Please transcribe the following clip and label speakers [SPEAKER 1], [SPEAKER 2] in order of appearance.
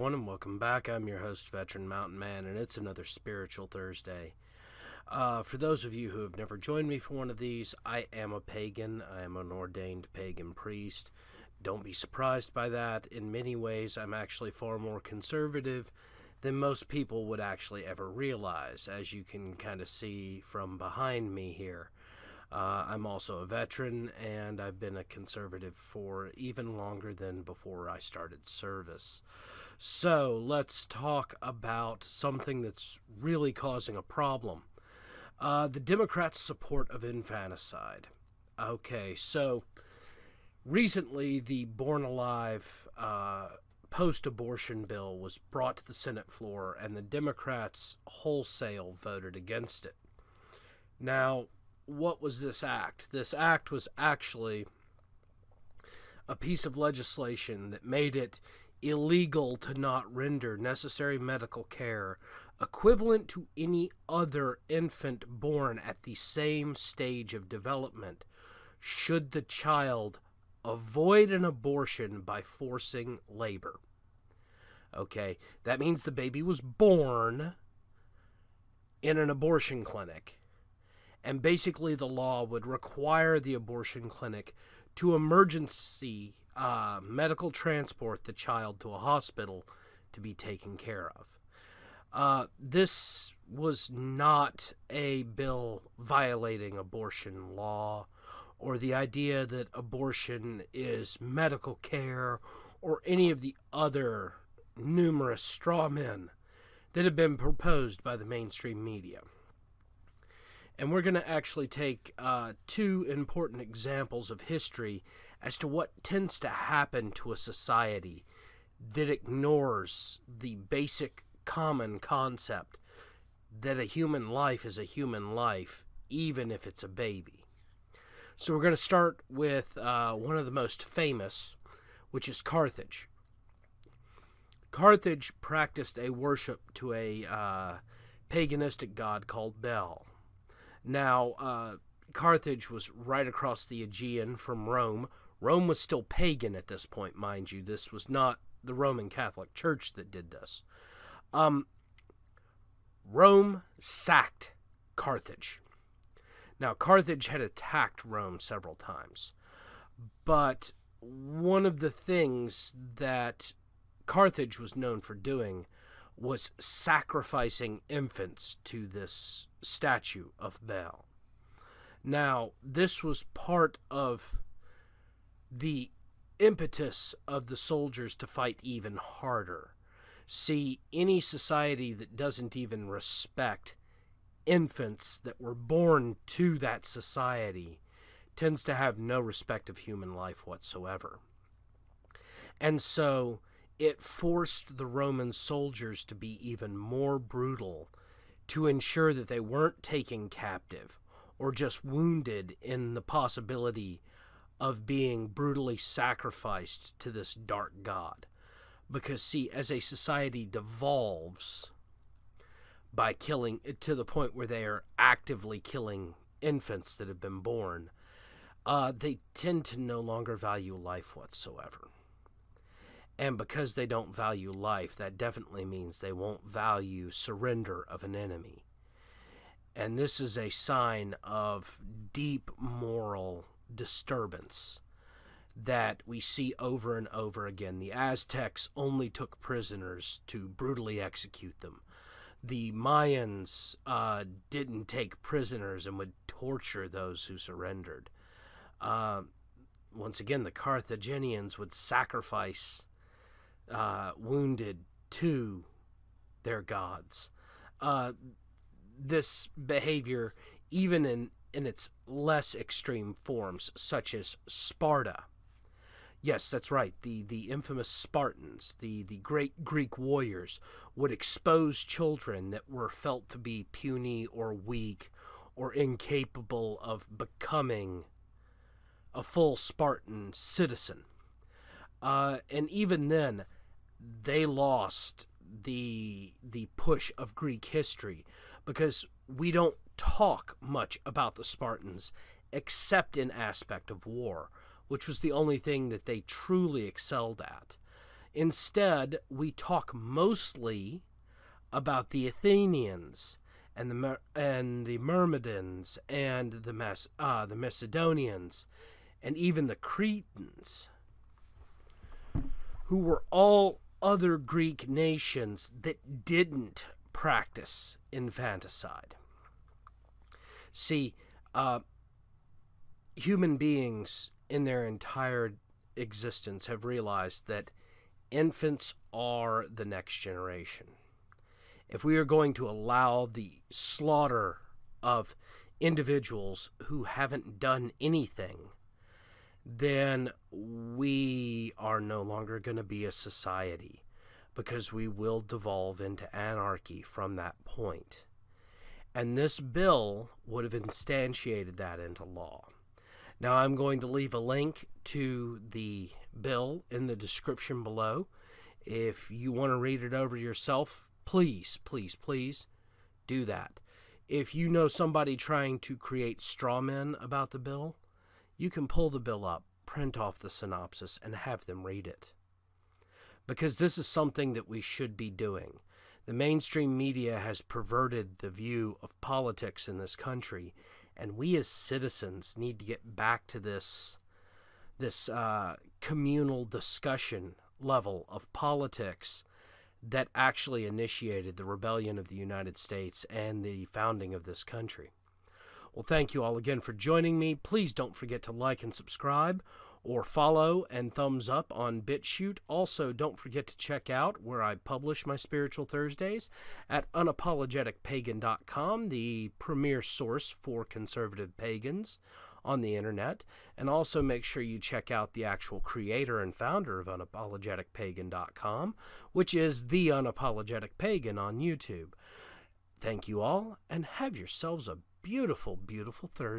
[SPEAKER 1] everyone, and welcome back. I'm your host, Veteran Mountain Man, and it's another Spiritual Thursday. For those of you who have never joined me for one of these, I am a pagan. I am an ordained pagan priest. Don't be surprised by that. In many ways, I'm actually far more conservative than most people would actually ever realize, as you can kind of see from behind me here. I'm also a veteran, and I've been a conservative for even longer than before I started service. So let's talk about something that's really causing a problem. The Democrats' support of infanticide. Okay, so recently the Born Alive post-abortion bill was brought to the Senate floor, and the Democrats wholesale voted against it. Now, what was this act? This act was actually a piece of legislation that made it illegal to not render necessary medical care equivalent to any other infant born at the same stage of development should the child avoid an abortion by forcing labor. Okay, that means the baby was born in an abortion clinic. And basically the law would require the abortion clinic to emergency medical transport the child to a hospital to be taken care of. This was not a bill violating abortion law or the idea that abortion is medical care or any of the other numerous straw men that have been proposed by the mainstream media. And we're going to actually take two important examples of history as to what tends to happen to a society that ignores the basic common concept that a human life is a human life, even if it's a baby. So we're going to start with one of the most famous, which is Carthage. Carthage practiced a worship to a paganistic god called Bel. Now, Carthage was right across the Aegean from Rome. Rome was still pagan at this point, mind you. This was not the Roman Catholic Church that did this. Rome sacked Carthage. Now, Carthage had attacked Rome several times. But one of the things that Carthage was known for doing was sacrificing infants to this statue of Bel. Now, this was part of the impetus of the soldiers to fight even harder. See, any society that doesn't even respect infants that were born to that society tends to have no respect of human life whatsoever. And so it forced the Roman soldiers to be even more brutal to ensure that they weren't taken captive or just wounded in the possibility of being brutally sacrificed to this dark god. Because, see, as a society devolves by killing to the point where they are actively killing infants that have been born, they tend to no longer value life whatsoever. And because they don't value life, that definitely means they won't value surrender of an enemy. And this is a sign of deep moral disturbance that we see over and over again. The Aztecs only took prisoners to brutally execute them. The Mayans didn't take prisoners and would torture those who surrendered. Once again, the Carthaginians would sacrifice wounded to their gods. This behavior, even in its less extreme forms, such as Sparta. Yes, that's right, the infamous Spartans, the great Greek warriors, would expose children that were felt to be puny or weak or incapable of becoming a full Spartan citizen. And even then, they lost the push of Greek history because we don't talk much about the Spartans except in aspect of war, which was the only thing that they truly excelled at. Instead, we talk mostly about the Athenians and the Myrmidons and the Macedonians and even the Cretans, who were all other Greek nations that didn't practice infanticide. See, human beings in their entire existence have realized that infants are the next generation. If we are going to allow the slaughter of individuals who haven't done anything, then we are no longer going to be a society, because we will devolve into anarchy from that point. And this bill would have instantiated that into law. Now, I'm going to leave a link to the bill in the description below. If you want to read it over yourself, please, please, please do that. If you know somebody trying to create straw men about the bill, you can pull the bill up, print off the synopsis, and have them read it. Because this is something that we should be doing. The mainstream media has perverted the view of politics in this country, and we as citizens need to get back to this communal discussion level of politics that actually initiated the rebellion of the United States and the founding of this country. Well, thank you all again for joining me. Please don't forget to like and subscribe, or follow and thumbs up on BitChute. Also, don't forget to check out where I publish my Spiritual Thursdays at unapologeticpagan.com, the premier source for conservative pagans on the internet. And also make sure you check out the actual creator and founder of unapologeticpagan.com, which is The Unapologetic Pagan on YouTube. Thank you all, and have yourselves a beautiful, beautiful Thursday.